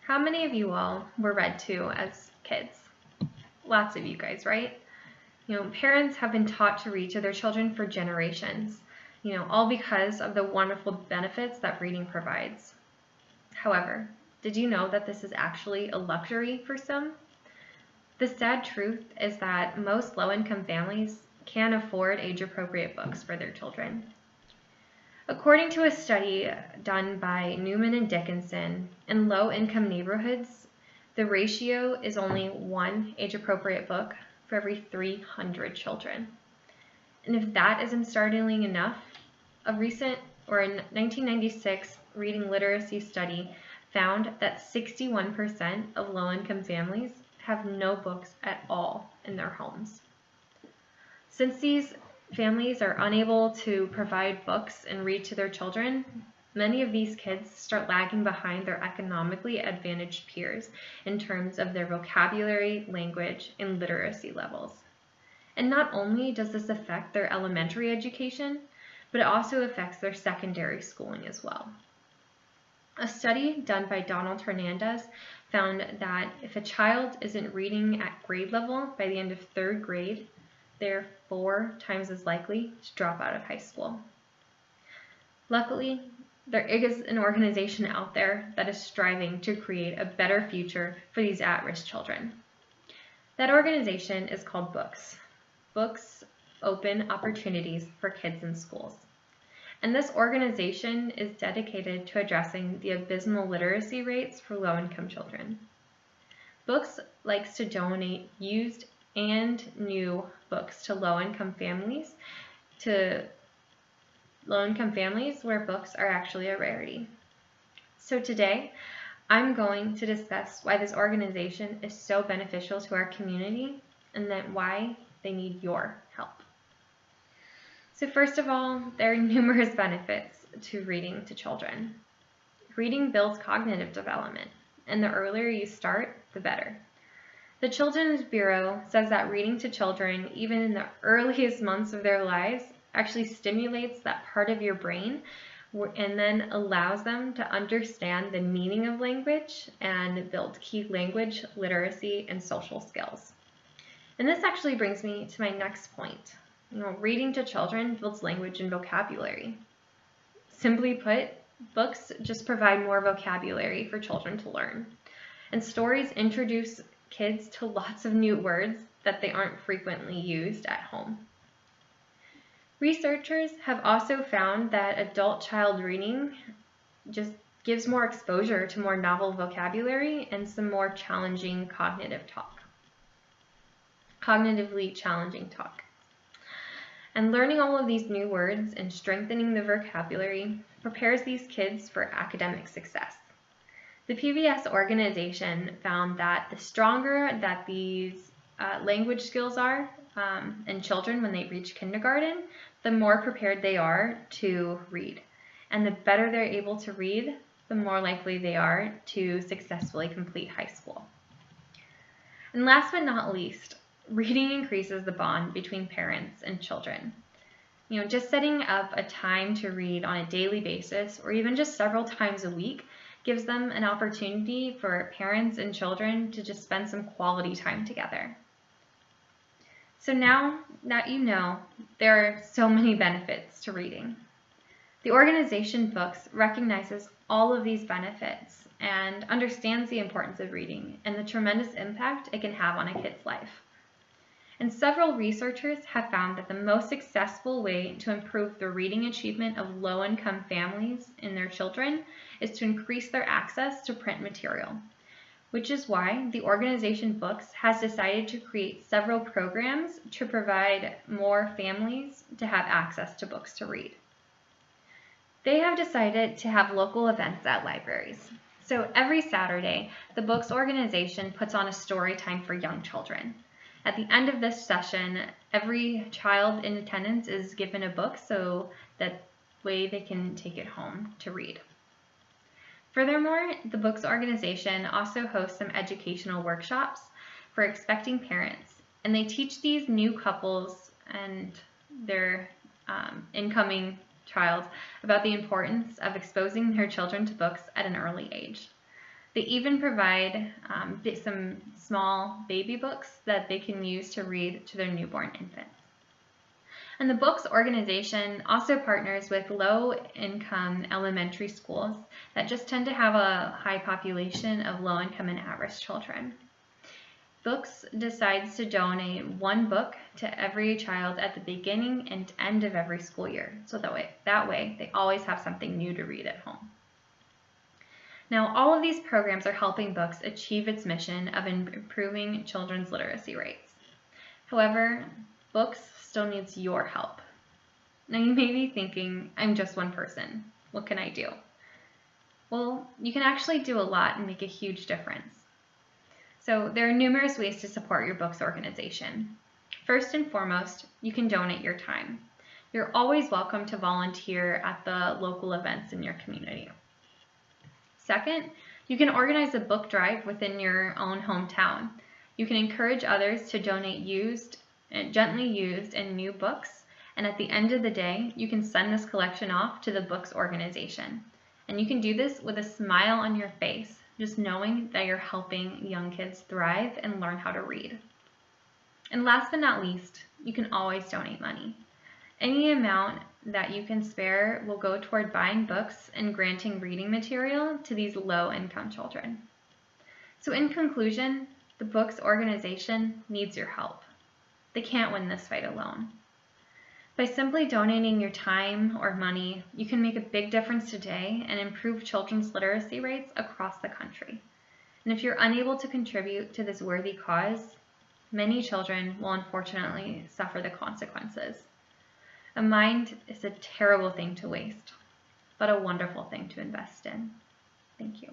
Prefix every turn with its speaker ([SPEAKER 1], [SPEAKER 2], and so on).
[SPEAKER 1] How many of you all were read to as kids? Lots of you guys, right? Parents have been taught to read to their children for generations, all because of the wonderful benefits that reading provides. However, did you know that this is actually a luxury for some? The sad truth is that most low-income families can't afford age-appropriate books for their children. According to a study done by Newman and Dickinson, in low-income neighborhoods, the ratio is only one age-appropriate book for every 300 children. And if that isn't startling enough, a 1996 reading literacy study found that 61% of low-income families have no books at all in their homes. Since these families are unable to provide books and read to their children, many of these kids start lagging behind their economically advantaged peers in terms of their vocabulary, language, and literacy levels. And not only does this affect their elementary education, but it also affects their secondary schooling as well. A study done by Donald Hernandez found that if a child isn't reading at grade level by the end of 3rd grade, they're 4 times as likely to drop out of high school. Luckily, there is an organization out there that is striving to create a better future for these at-risk children. That organization is called Books. Books open opportunities for kids in schools. And this organization is dedicated to addressing the abysmal literacy rates for low-income children. Books likes to donate used and new books to low-income families where books are actually a rarity. So today, I'm going to discuss why this organization is so beneficial to our community and then why they need your help. So first of all, there are numerous benefits to reading to children. Reading builds cognitive development, and the earlier you start, the better. The Children's Bureau says that reading to children, even in the earliest months of their lives, actually stimulates that part of your brain and then allows them to understand the meaning of language and build key language, literacy, and social skills. And this actually brings me to my next point. Reading to children builds language and vocabulary. Simply put, books just provide more vocabulary for children to learn. And stories introduce kids to lots of new words that they aren't frequently used at home. Researchers have also found that adult-child reading just gives more exposure to more novel vocabulary and some more challenging cognitively challenging talk. And learning all of these new words and strengthening the vocabulary prepares these kids for academic success. The PBS organization found that the stronger that these language skills are in children when they reach kindergarten, the more prepared they are to read. And the better they're able to read, the more likely they are to successfully complete high school. And last but not least, reading increases the bond between parents and children. Just setting up a time to read on a daily basis or even just several times a week gives them an opportunity for parents and children to just spend some quality time together. So now that you know, there are so many benefits to reading. The organization Books recognizes all of these benefits and understands the importance of reading and the tremendous impact it can have on a kid's life. And several researchers have found that the most successful way to improve the reading achievement of low-income families and their children is to increase their access to print material, which is why the organization Books has decided to create several programs to provide more families to have access to books to read. They have decided to have local events at libraries. So every Saturday, the Books organization puts on a story time for young children. At the end of this session, every child in attendance is given a book so that way they can take it home to read. Furthermore, the Books organization also hosts some educational workshops for expecting parents, and they teach these new couples and their incoming child about the importance of exposing their children to books at an early age. They even provide some small baby books that they can use to read to their newborn infants. And the books organization also partners with low-income elementary schools that just tend to have a high population of low-income and at-risk children. Books decides to donate one book to every child at the beginning and end of every school year, so that way they always have something new to read at home. Now, all of these programs are helping Books achieve its mission of improving children's literacy rates. However, Books still needs your help. Now, you may be thinking, I'm just one person. What can I do? Well, you can actually do a lot and make a huge difference. So there are numerous ways to support your Books organization. First and foremost, you can donate your time. You're always welcome to volunteer at the local events in your community. Second, you can organize a book drive within your own hometown. You can encourage others to donate gently used and new books, and at the end of the day, you can send this collection off to the Books organization. And you can do this with a smile on your face, just knowing that you're helping young kids thrive and learn how to read. And last but not least, you can always donate money. Any amount that you can spare will go toward buying books and granting reading material to these low-income children. So in conclusion, the Books organization needs your help. They can't win this fight alone. By simply donating your time or money, you can make a big difference today and improve children's literacy rates across the country. And if you're unable to contribute to this worthy cause, many children will unfortunately suffer the consequences. A mind is a terrible thing to waste, but a wonderful thing to invest in. Thank you.